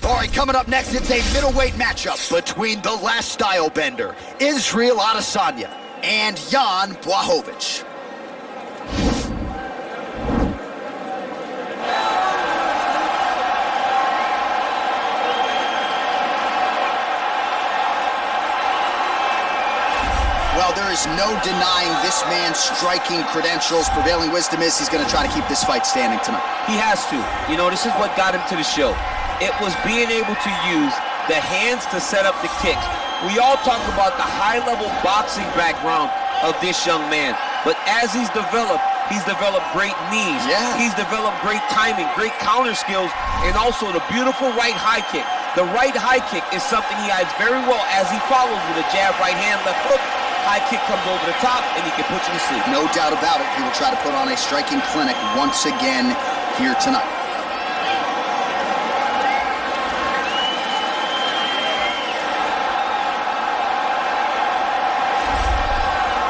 All right, coming up next, it's a middleweight matchup between the last style bender, Israel Adesanya, and Jan Błachowicz. Well, there is no denying this man's striking credentials. Prevailing wisdom is he's going to try to keep this fight standing tonight. He has to. You know, this is what got him to the show. It was being able to use the hands to set up the kicks. We all talk about the high-level boxing background of this young man. But as he's developed great knees. Yeah. He's developed great timing, great counter skills, and also the beautiful right high kick. The right high kick is something he hides very well as he follows with a jab, right hand, left hook. High kick comes over the top, and he can put you to sleep. No doubt about it. He will try to put on a striking clinic once again here tonight.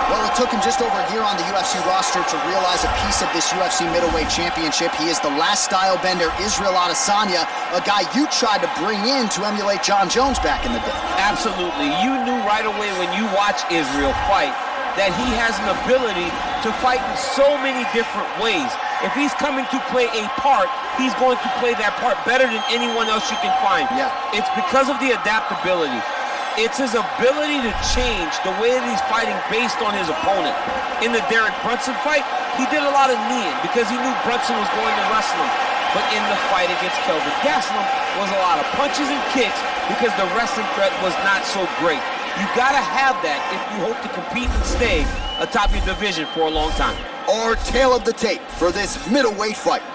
Well, it took him just over a year on the UFC roster to realize a piece of this UFC middleweight championship. He is the last style bender, Israel Adesanya, a guy you tried to bring in to emulate John Jones back in the day. Absolutely. You knew right away when you watch Israel fight that he has an ability to fight in so many different ways. If he's coming to play a part, he's going to play that part better than anyone else you can find. Yeah. It's because of the adaptability. It's his ability to change the way that he's fighting based on his opponent. In the Derek Brunson fight, he did a lot of kneeing because he knew Brunson was going to wrestle him. But in the fight against Kelvin Gastelum was a lot of punches and kicks because the wrestling threat was not so great. You gotta have that if you hope to compete and stay atop your division for a long time. Our tail of the tape for this middleweight fight.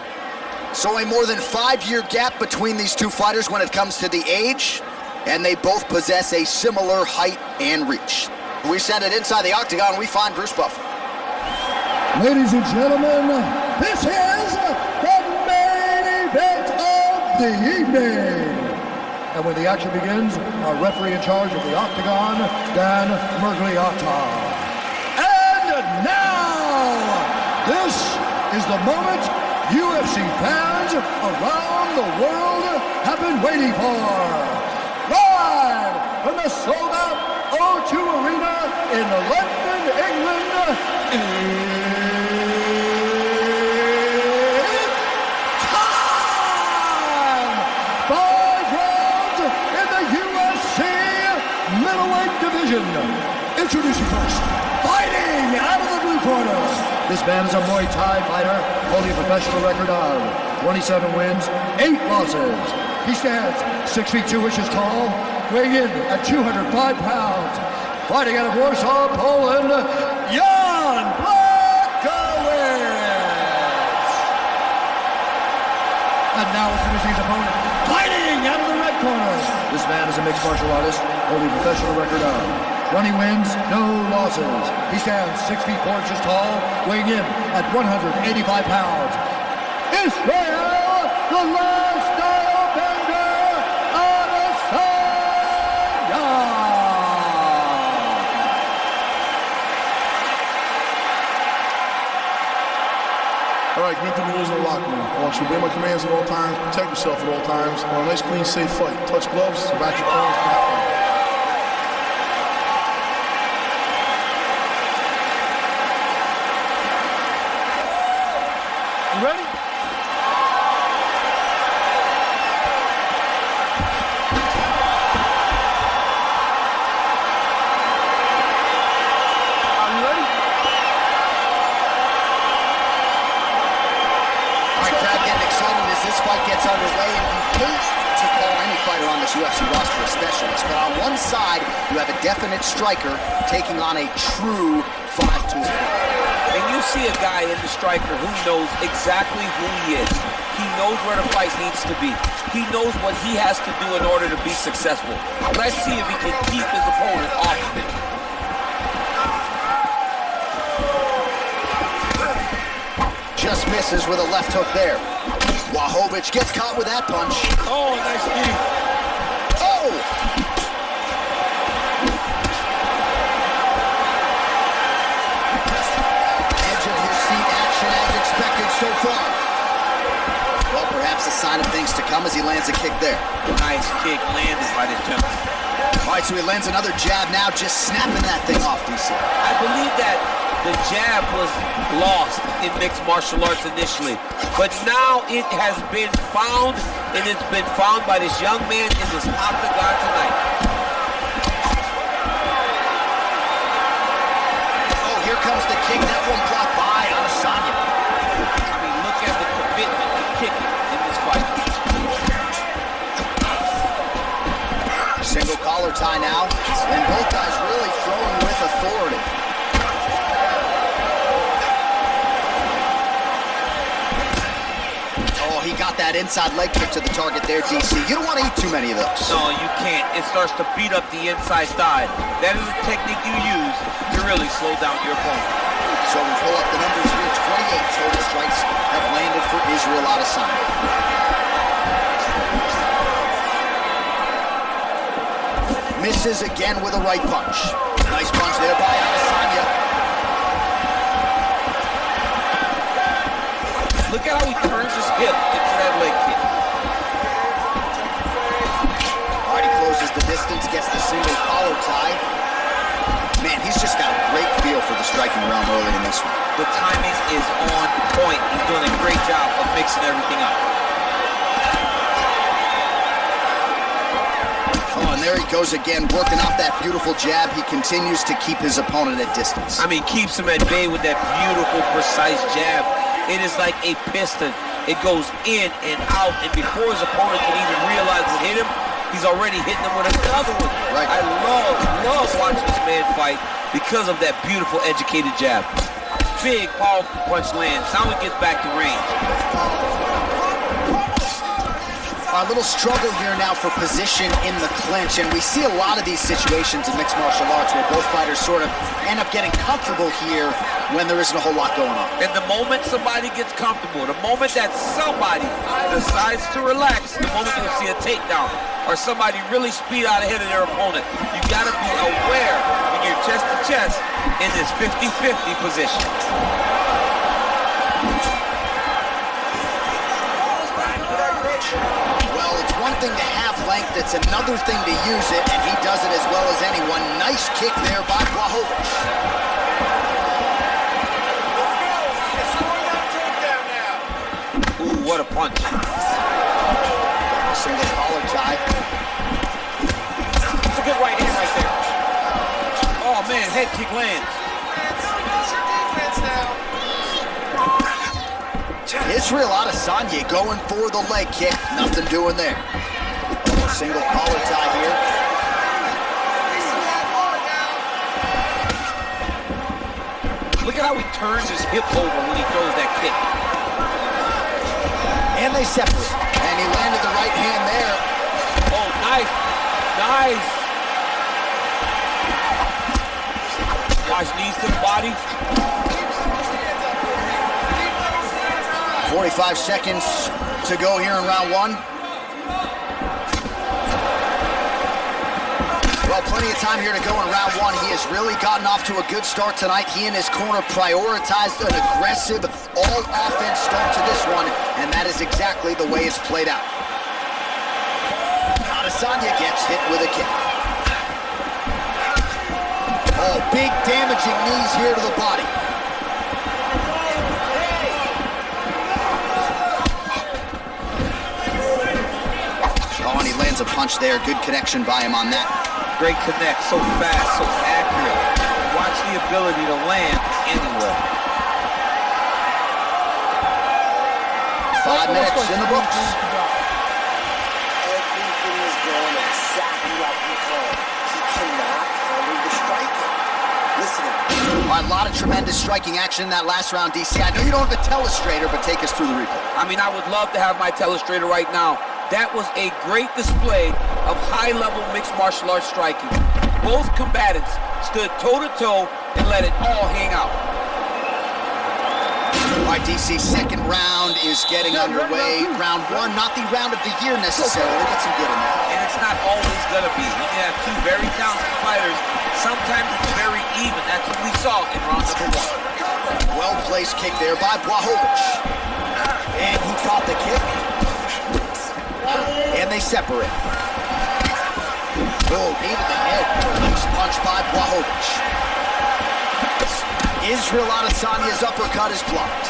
So a more than 5-year gap between these two fighters when it comes to the age, and they both possess a similar height and reach. We send it inside the octagon, we find Bruce Buffer. Ladies and gentlemen, this is the main event of the evening. And when the action begins, our referee in charge of the octagon, Dan Mergliata. And now, this is the moment UFC fans around the world have been waiting for. Live from the sold-out O2 Arena in London, England, it's time! 5 rounds in the UFC middleweight division. Introducing first, fighting out of the blue corner. This man is a Muay Thai fighter, holding a professional record of 27 wins, 8 losses. He stands 6 feet 2 inches tall, weighing in at 205 pounds. Fighting out of Warsaw, Poland, Jan Błachowicz. And now introducing his opponent, fighting out of the red corner. This man is a mixed martial artist, holding a professional record of 20 wins, no losses. He stands 6 feet 4 inches tall, weighing in at 185 pounds. Israel, the last style bender, Adesanya. All right, meet the rules in the locker room. I want you to obey my commands at all times, protect yourself at all times. I want a nice, clean, safe fight. Touch gloves, back your corners. You ready? Gets underway, and you hate to call any fighter on this UFC roster a specialist, but on one side, you have a definite striker taking on a true 5-tool. And you see a guy in the striker who knows exactly who he is. He knows where the fight needs to be. He knows what he has to do in order to be successful. Let's see if he can keep his opponent off of it. Just misses with a left hook there. Błachowicz gets caught with that punch. Oh, nice knee. Oh! Edge of his seat action as expected so far. Upper Perhaps a sign of things to come as he lands a kick there. Nice kick landed by this gentleman. All right, so he lands another jab now, just snapping that thing off, DC. I believe that the jab was lost in mixed martial arts initially, but now it has been found, and it's been found by this young man in this octagon tonight. Oh, here comes the kick. That one blocked by Adesanya. I mean, look at the commitment to kicking in this fight. Single collar tie now, and both guys really throwing with authority. Oh, he got that inside leg kick to the target there, DC. You don't want to eat too many of those. No, you can't. It starts to beat up the inside thigh. That is a technique you use to really slow down your opponent. So we pull up the numbers here. 28 total strikes have landed for Israel Adesanya. Misses again with a right punch. Nice punch there by Adesanya. Look at how he turns his hip into that leg kick. All right, he closes the distance, gets the single collar tie. Man, he's just got a great feel for the striking realm early in this one. The timing is on point. He's doing a great job of mixing everything up. Oh, and there he goes again, working off that beautiful jab. He continues to keep his opponent at distance. I mean, keeps him at bay with that beautiful, precise jab. It is like a piston. It goes in and out, and before his opponent can even realize what hit him, he's already hitting him with another one. Right. I love watching this man fight because of that beautiful, educated jab. Big, powerful punch lands. Now he gets back to range. A little struggle here now for position in the clinch, and we see a lot of these situations in mixed martial arts where both fighters sort of end up getting comfortable here when there isn't a whole lot going on. And the moment somebody gets comfortable, the moment that somebody decides to relax, the moment you'll see a takedown or somebody really speed out ahead of their opponent, you gotta be aware when you're chest to chest in this 50-50 position. Well, it's one thing to have length, it's another thing to use it, and he does it as well as anyone. Nice kick there by Błachowicz. Ooh, what a punch. Single collar tie. It's a good right hand right there. Oh, man, head kick lands. Israel Adesanya going for the leg kick. Nothing doing there. Single collar tie here. Look at how he turns his hip over when he throws that kick. And they separate. And he landed the right hand there. Oh, nice. Nice. Watch knees to the body. 45 seconds to go here in round one. Well, plenty of time here to go in round one. He has really gotten off to a good start tonight. He and his corner prioritized an aggressive, all-offense start to this one, and that is exactly the way it's played out. Adesanya gets hit with a kick. Oh, big damaging knees here to the body. Oh, and he lands a punch there. Good connection by him on that. Great connect, so fast, so accurate. Watch the ability to land anywhere. 5 minutes in the books. Everything is going exactly like you called. He cannot handle the striking. Listen. All right, a lot of tremendous striking action in that last round, DC. I know you don't have a telestrator, but take us through the replay. I mean, I would love to have my telestrator right now. That was a great display of high-level mixed martial arts striking. Both combatants stood toe-to-toe and let it all hang out. All right, DC, second round is getting underway. Round one, not the round of the year necessarily. Get some good in there. And it's not always gonna be. When you have two very talented fighters, sometimes it's very even. That's what we saw in round number one. Well-placed kick there by Błachowicz. And he caught the kick. they separate. Oh, knee to the head. Nice punch by Błachowicz. Israel Adesanya's uppercut is blocked.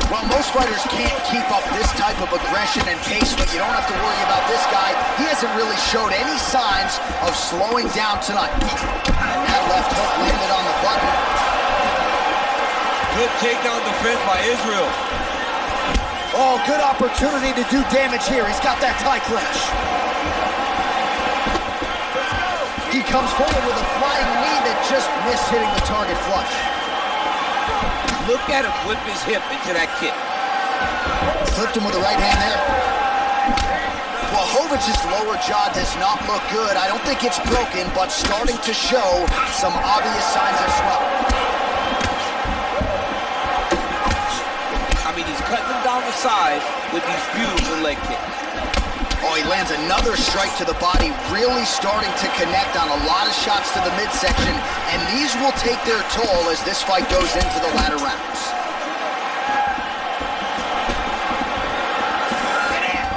Well, most fighters can't keep up this type of aggression and pace, but you don't have to worry about this guy. He hasn't really showed any signs of slowing down tonight. And that left hook landed on the button. Good takedown defense by Israel. Oh, good opportunity to do damage here. He's got that tie clinch. He comes forward with a flying knee that just missed hitting the target flush. Look at him whip his hip into that kick. Flipped him with the right hand there. Błachowicz's lower jaw does not look good. I don't think it's broken, but starting to show some obvious signs of swelling. I mean, he's cutting him down the side with these beautiful leg kicks. Oh, he lands another strike to the body, really starting to connect on a lot of shots to the midsection, and these will take their toll as this fight goes into the latter rounds.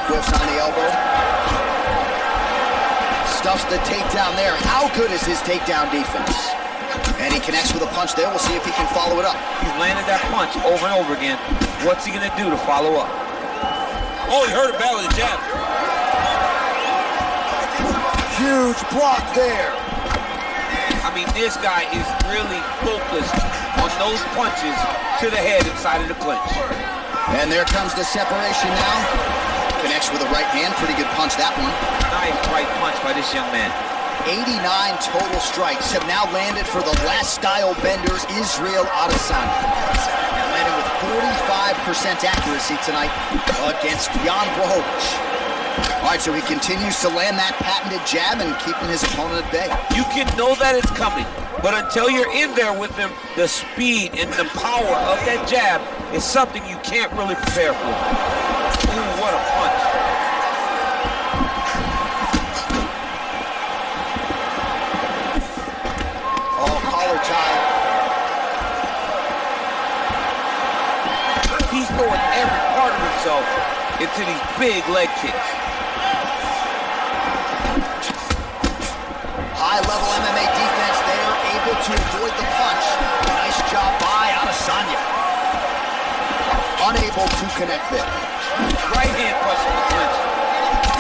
Whiffs on the elbow. Stuffs the takedown there. How good is his takedown defense? And he connects with a punch there. We'll see if he can follow it up. He's landed that punch over and over again. What's he gonna do to follow up? Oh, he hurt it bad with a jab. Huge block there. I mean, this guy is really focused on those punches to the head inside of the clinch. And there comes the separation now. Connects with a right hand. Pretty good punch, that one. Nice right punch by this young man. 89 total strikes have now landed for the last style benders, Israel Adesanya. And landed with 45% accuracy tonight against Błachowicz. All right, so he continues to land that patented jab and keeping his opponent at bay. You can know that it's coming, but until you're in there with him, the speed and the power of that jab is something you can't really prepare for. Ooh, what a punch. Oh, collar tie. He's throwing every part of himself into these big leg kicks. High-level MMA defense there, able to avoid the punch. Nice job by Adesanya. Unable to connect there. Right hand punch from the clinch.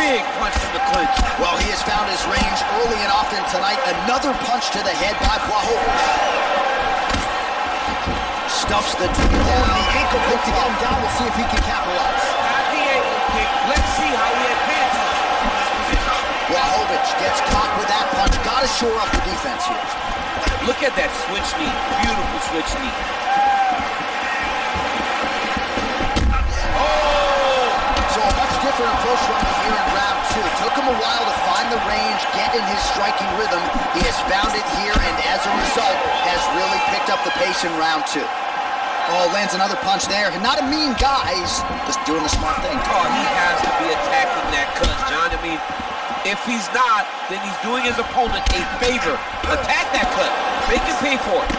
Big punch from the clinch. Well, he has found his range early and often tonight. Another punch to the head by Błachowicz. Stuffs the takedown. The ankle pick to get him down. We'll see if he can capitalize. At the ankle kick. Let's see how he advances. Błachowicz gets caught with that punch. Got to shore up the defense here. Look at that switch knee. Beautiful switch knee. Oh! So a much different approach from him here in round two. Took him a while to find the range, get in his striking rhythm. He has found it here, and as a result, has really picked up the pace in round two. Oh, lands another punch there. Not a mean guy. He's just doing the smart thing. Oh, he has to be attacking that cut, John. I mean, if he's not, then he's doing his opponent a favor. Attack that cut. Make him pay for it.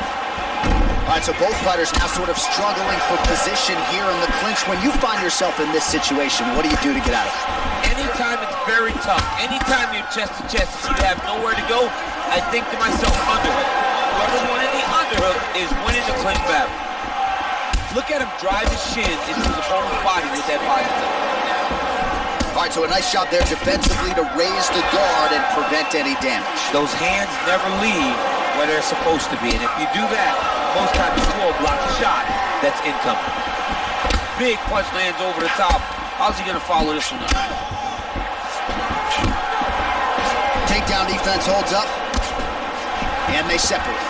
All right, so both fighters now sort of struggling for position here in the clinch. When you find yourself in this situation, what do you do to get out of it? Anytime it's very tough, anytime you're chest to chest, you have nowhere to go, I think to myself, underhook. Whoever's winning the underhook is winning the clinch battle. Look at him drive his shin into his opponent's body with that body. All right, so a nice shot there defensively to raise the guard and prevent any damage. Those hands never leave where they're supposed to be, and if you do that, most times you will block the shot that's incoming. Big punch lands over the top. How's he gonna follow this one up? Takedown defense holds up, and they separate.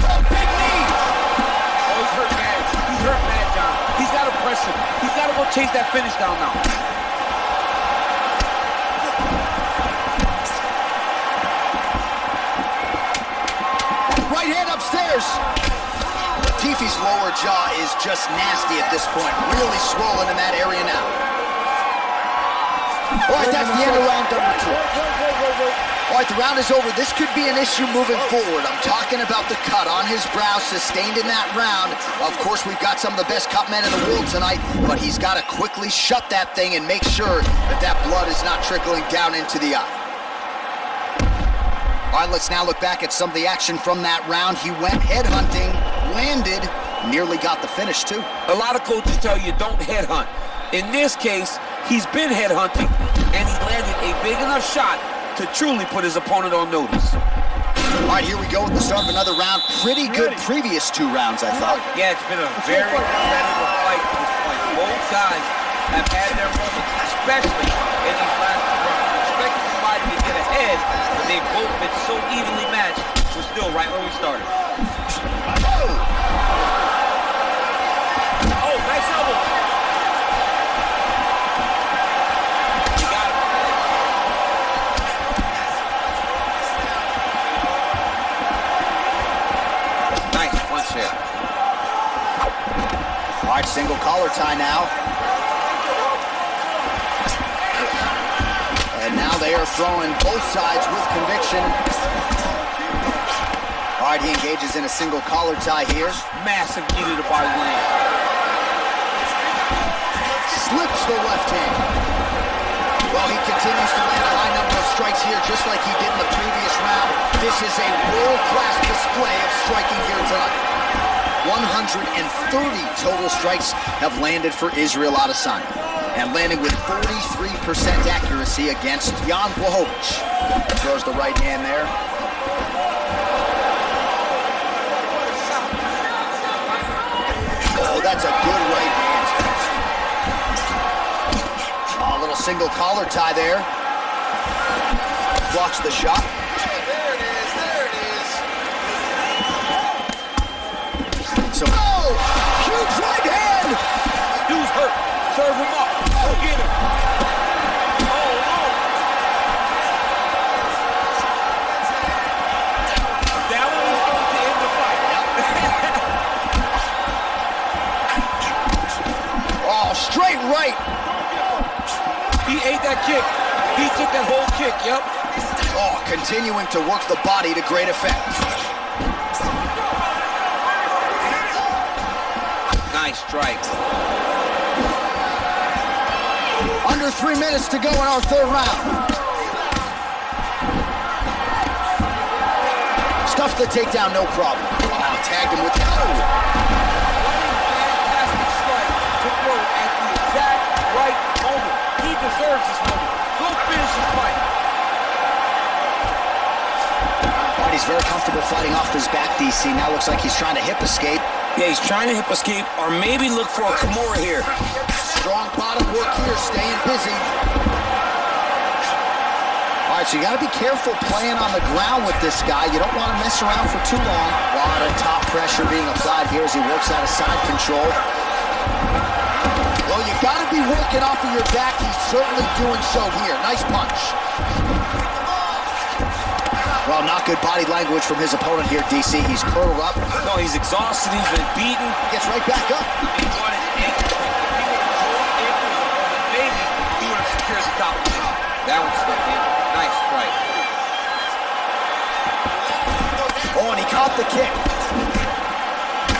Oh, big knee! Oh, he's hurt bad. He's hurt bad, John. He's gotta press him. He's gotta go chase that finish down now. Right hand upstairs. Latifi's lower jaw is just nasty at this point. Really swollen in that area now. All right, that's the end of round number 2. All right, the round is over. This could be an issue moving forward. I'm talking about the cut on his brow sustained in that round. Of course, we've got some of the best cut men in the world tonight, but he's got to quickly shut that thing and make sure that that blood is not trickling down into the eye. All right, let's now look back at some of the action from that round. He went headhunting, landed, nearly got the finish too. A lot of coaches tell you don't headhunt. In this case, he's been headhunting, and he landed a big enough shot to truly put his opponent on notice. All right, here we go at the start of another round. Pretty good previous 2 rounds, I thought. Yeah, it's been a very competitive fight to this point. Both guys have had their moments, especially in these last 2 rounds. We expected somebody to get ahead, but they've both been so evenly matched. We're still right where we started. Oh, nice elbow. You got it. Nice punch there. All right, single collar tie now. And now they are throwing both sides with conviction. All right, he engages in a single collar tie here. Massive knee to the body land. Slips the left hand. Well, he continues to land a high number of strikes here, just like he did in the previous round. This is a world-class display of striking here tonight. 130 total strikes have landed for Israel Adesanya, and landing with 43% accuracy against Błachowicz. Throws the right hand there. Oh, that's a good right hand. Oh, a little single collar tie there. Blocks the shot. There it is, there it is. So, oh, huge right hand. Dude's hurt. Serve him up. Go get him. Oh, no. That one is going to end the fight. Oh, straight right. He ate that kick. He took that whole kick, yep. Oh, continuing to work the body to great effect. Nice strike. Under 3 minutes to go in our 3rd round. Stuffed the takedown, no problem. Oh, tagged him with the... Fantastic strike to throw at the exact right moment. He deserves this moment. Go finish this fight. But he's very comfortable fighting off his back, DC. Now looks like he's trying to hip escape. Yeah, he's trying to hip escape or maybe look for a Kimura here. Strong bottom work here, staying busy. All right, so you got to be careful playing on the ground with this guy. You don't want to mess around for too long. A lot of top pressure being applied here as he works out of side control. Well, you got to be working off of your back. He's certainly doing so here. Nice punch. Well, not good body language from his opponent here, DC. He's curled up. No, he's exhausted. He's been beaten. Gets right back up. He wanted to end the fight. If he would have drawn into his opponent, maybe he would have secured the top. That one stuck in. Nice strike. Oh, and he caught the kick.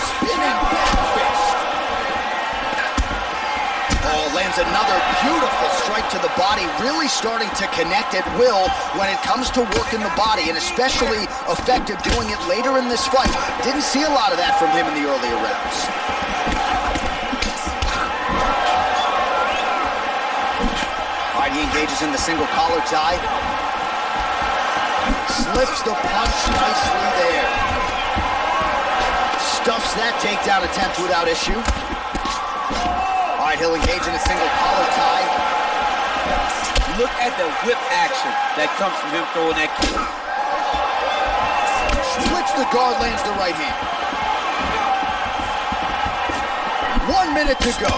Spinning back fist. Oh, lands another beautiful strike to the body, really starting to connect at will when it comes to working the body, and especially effective doing it later in this fight. Didn't see a lot of that from him in the earlier rounds. All right, he engages in the single collar tie. Slips the punch nicely there. Stuffs that takedown attempt without issue. All right, he'll engage in a single collar tie. Look at the whip action that comes from him throwing that kick. Splits the guard, lands the right hand. 1 minute to go.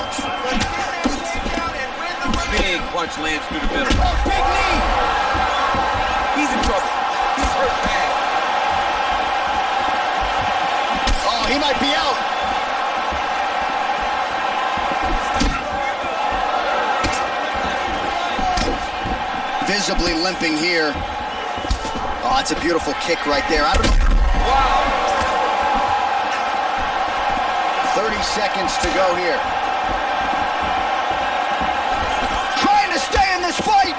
Big punch lands through the middle. Oh, big knee. He's in trouble. He's hurt bad. Oh, he might be out. visibly limping here. Oh, it's a beautiful kick right there. I don't know. Wow. 30 seconds to go here. Trying to stay in this fight.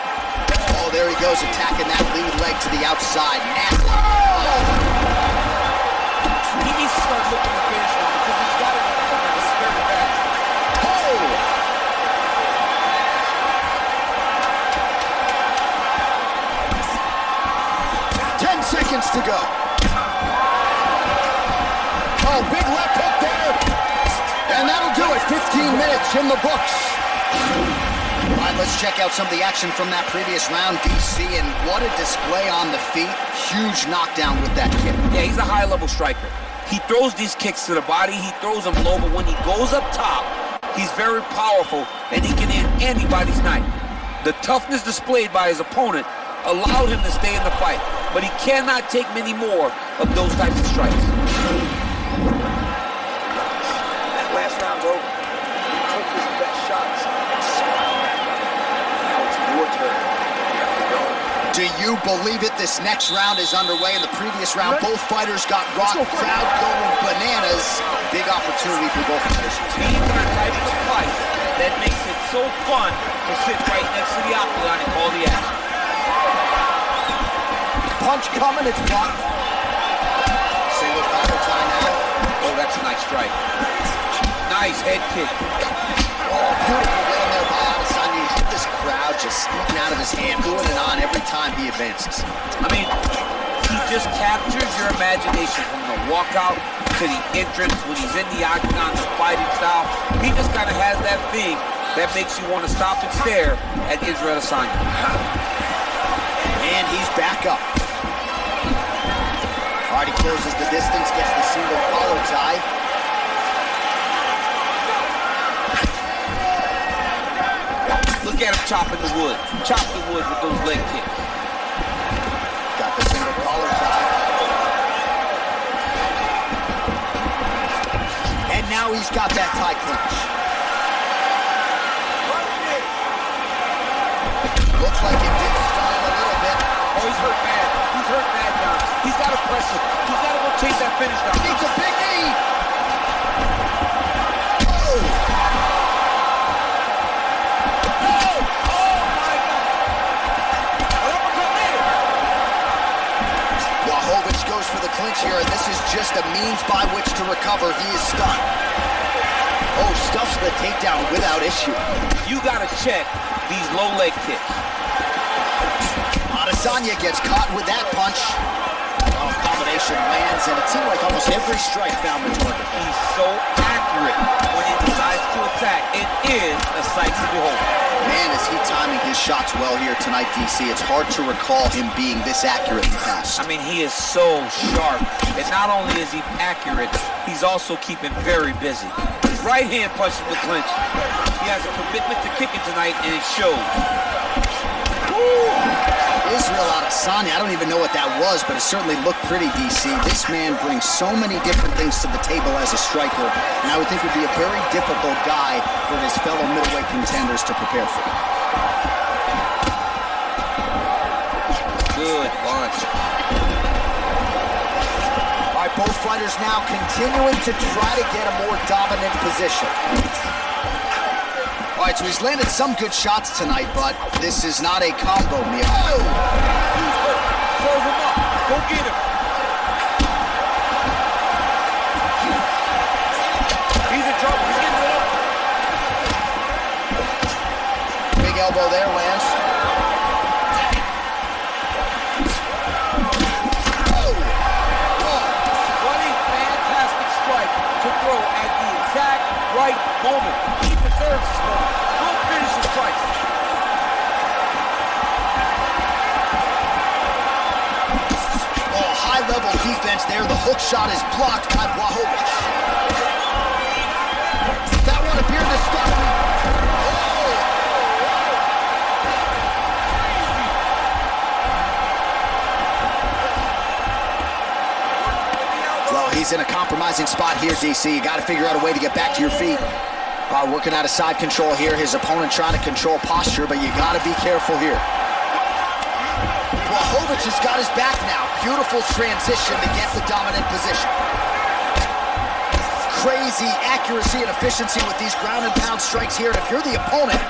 Oh, there he goes, attacking that lead leg to the outside. Nasty. He needs to start looking to finish now because he's got it very bad. Oh! 10 seconds to go. Oh, big left hook there. And that'll do it. 15 minutes in the books. All right, let's check out some of the action from that previous round, DC, and what a display on the feet. Huge knockdown with that kick. Yeah, he's a high-level striker. He throws these kicks to the body, he throws them low, but when he goes up top, he's very powerful, and he can end anybody's night. The toughness displayed by his opponent allowed him to stay in the fight, but he cannot take many more of those types of strikes. That last round's over. He took his best shots and smiled. Now it's your turn. You have to go. Do you believe it? This next round is underway. In the previous round, both fighters got rocked. Crowd going bananas. Big opportunity for both fighters. These are types of fights that makes it so fun to sit right next to the octagon and call the action. Punch coming, it's blocked. Single power tie now. Oh, that's a nice strike. Nice head kick. Oh, beautiful win there by Adesanya. You see this crowd just sneaking out of his hand, going and on every time he advances. I mean, he just captures your imagination from the walkout to the entrance when he's in the octagon, the fighting style. He just kind of has that thing that makes you want to stop and stare at Israel Adesanya. And he's back up. All right, he closes the distance, gets the single collar tie. Look at him chopping the wood. Chop the wood with those leg kicks. Got the single collar tie. And now he's got that tie clinch. Looks like it did stun him a little bit. Oh, he's hurt bad. He's hurt bad, John. He's got to press him. He's got to go chase that finish down. Needs a big knee. Oh! Błachowicz goes for the clinch here, and this is just a means by which to recover. He is stunned. Oh, stuffs the takedown without issue. You got to check these low leg kicks. Adesanya gets caught with that punch. Oh, combination lands, and it seemed like almost every strike found the target. He's so accurate when he decides to attack. It is a sight to behold. Man, is he timing his shots well here tonight, DC. It's hard to recall him being this accurate in the past. I mean, he is so sharp. And not only is he accurate, he's also keeping very busy. His right hand punches the clinch. He has a commitment to kicking tonight, and it shows. Israel Adesanya, I don't even know what that was, but it certainly looked pretty, DC. This man brings so many different things to the table as a striker, and I would think would be a very difficult guy for his fellow middleweight contenders to prepare for. Good punch. All right, both fighters now continuing to try to get a more dominant position. All right, so he's landed some good shots tonight, but this is not a combo meal. Oh! Throw him up. Go get him. He's in trouble. He's getting it up. Big elbow there, Lance. Oh! What a fantastic strike to throw at the exact right moment. He deserves this moment. Go finish his strike. High-level defense there. The hook shot is blocked by Błachowicz. That one appeared to stop him. Well, he's in a compromising spot here, DC. You got to figure out a way to get back to your feet. Working out of side control here. His opponent trying to control posture, but you got to be careful here. Błachowicz has got his back now. Beautiful transition to get the dominant position. Crazy accuracy and efficiency with these ground and pound strikes here. And if you're the opponent,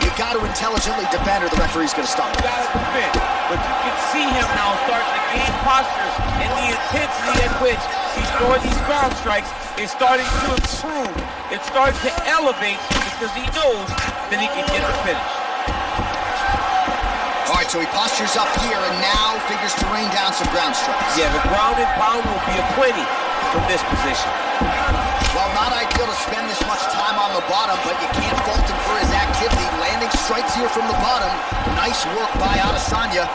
you got to intelligently defend or the referee's going to stop. You got to defend. But you can see him now starting to gain posture, and the intensity at which he's throwing these ground strikes is starting to improve. It's starting to elevate because he knows that he can get the finish. All right, so he postures up here and now figures to rain down some ground strikes. Yeah, the ground and pound will be aplenty from this position. Well, not ideal to spend this much time on the bottom, but you can't fault him for his activity. Landing strikes here from the bottom. Nice work by Adesanya.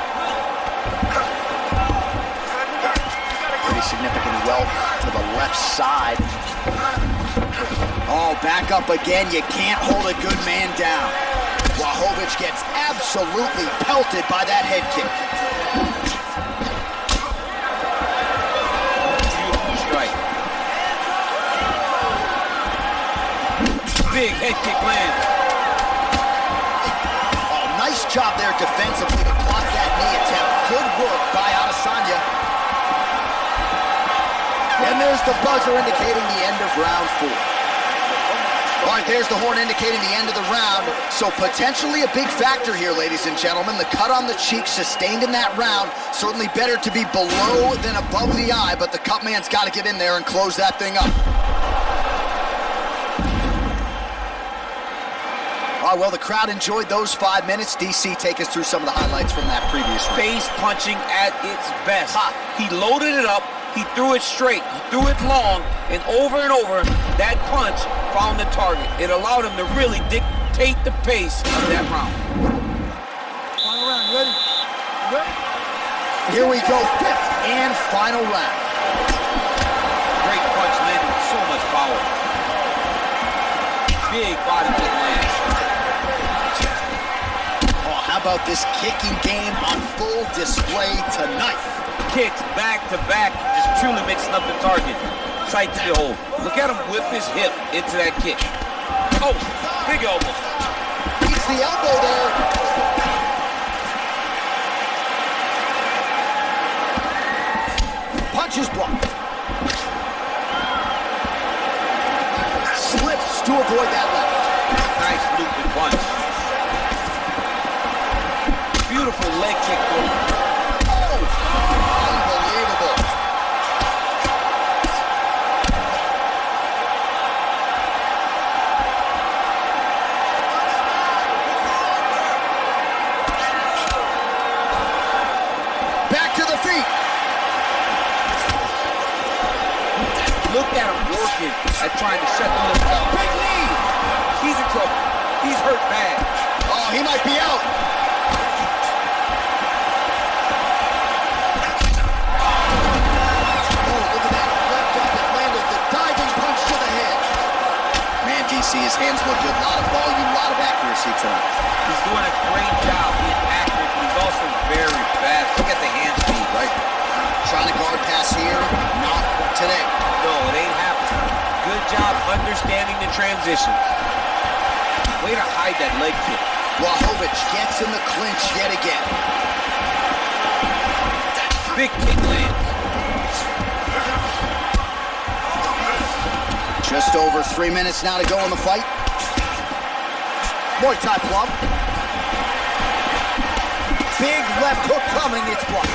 Pretty significant welt to the left side. Oh, back up again. You can't hold a good man down. Błachowicz gets absolutely pelted by that head kick. Big head kick lands. Oh, nice job there defensively to block that knee attempt. Good work by Adesanya. And there's the buzzer indicating the end of round 4. All right, there's the horn indicating the end of the round. So potentially a big factor here, ladies and gentlemen. The cut on the cheek sustained in that round. Certainly better to be below than above the eye, but the cut man's got to get in there and close that thing up. Oh, well, the crowd enjoyed those 5 minutes. DC, take us through some of the highlights from that previous round. Face punching at its best. He loaded it up, he threw it straight, he threw it long, and over, that punch found the target. It allowed him to really dictate the pace of that round. Final round, you ready? You ready? Here we go, 5th and final round. Great punch landed with so much power. Big body kick lands. How about this kicking game on full display tonight? Kicks back to back, just truly mixing up the target. Sight to behold. Look at him whip his hip into that kick. Oh, big elbow. Beats the elbow there. Punches blocked. Slips to avoid that left. Nice looping punch. Beautiful leg kick through. Oh, unbelievable. Back to the feet. Look at him working at trying to shut the lift down. Big knee. He's in trouble. He's hurt bad. Oh, he might be out. His hands look good. A lot of volume, a lot of accuracy tonight. He's doing a great job being accurate, but he's also very fast. Look at the hand speed, right? Trying to guard pass here. Not today. No, it ain't happening. Good job understanding the transitions. Way to hide that leg kick. Błachowicz gets in the clinch yet again. Big kick lands. Just over 3 minutes now to go in the fight. Muay Thai plum. Big left hook coming, it's blocked.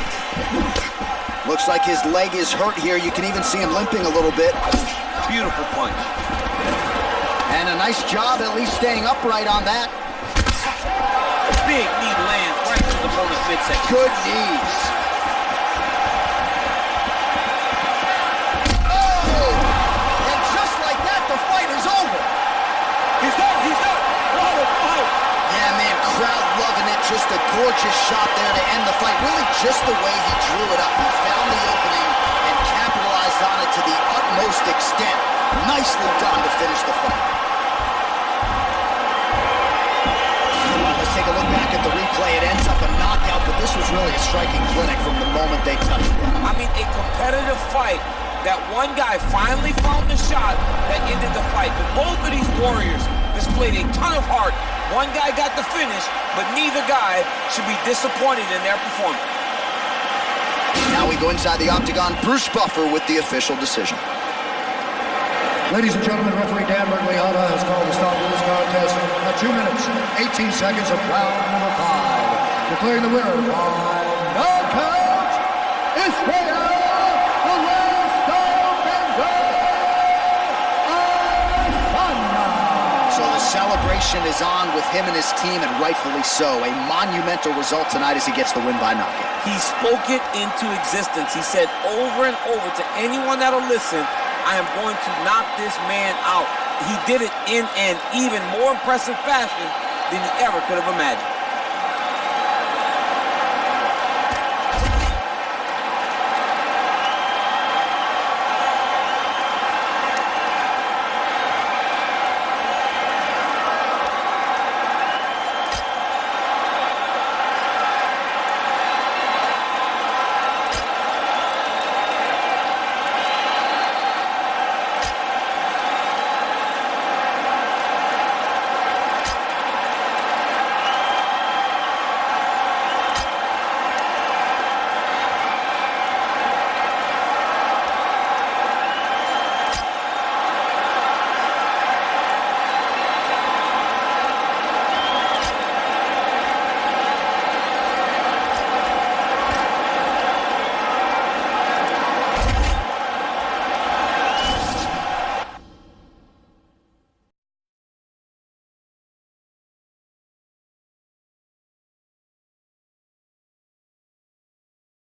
Looks like his leg is hurt here. You can even see him limping a little bit. Beautiful punch. And a nice job at least staying upright on that. Big knee lands right to the opponent's midsection. Good knees. Crowd loving it, just a gorgeous shot there to end the fight. Really just the way he drew it up. He found the opening and capitalized on it to the utmost extent. Nicely done to finish the fight. Let's take a look back at the replay. It ends up a knockout, but this was really a striking clinic from the moment they touched it. I mean, a competitive fight. That one guy finally found the shot that ended the fight. But both of these warriors displayed a ton of heart. One guy got the finish, but neither guy should be disappointed in their performance. Now we go inside the octagon. Bruce Buffer with the official decision. Ladies and gentlemen, referee Dan Merced has called the stop of this contest at 2 minutes, 18 seconds of round number 5. Declaring the winner by knockout, Israel, the last Adesanya. So the celebration is on with him and his team, and rightfully so. A monumental result tonight as he gets the win by knockout. He spoke it into existence. He said over and over to anyone that'll listen, I am going to knock this man out. He did it in an even more impressive fashion than he ever could have imagined.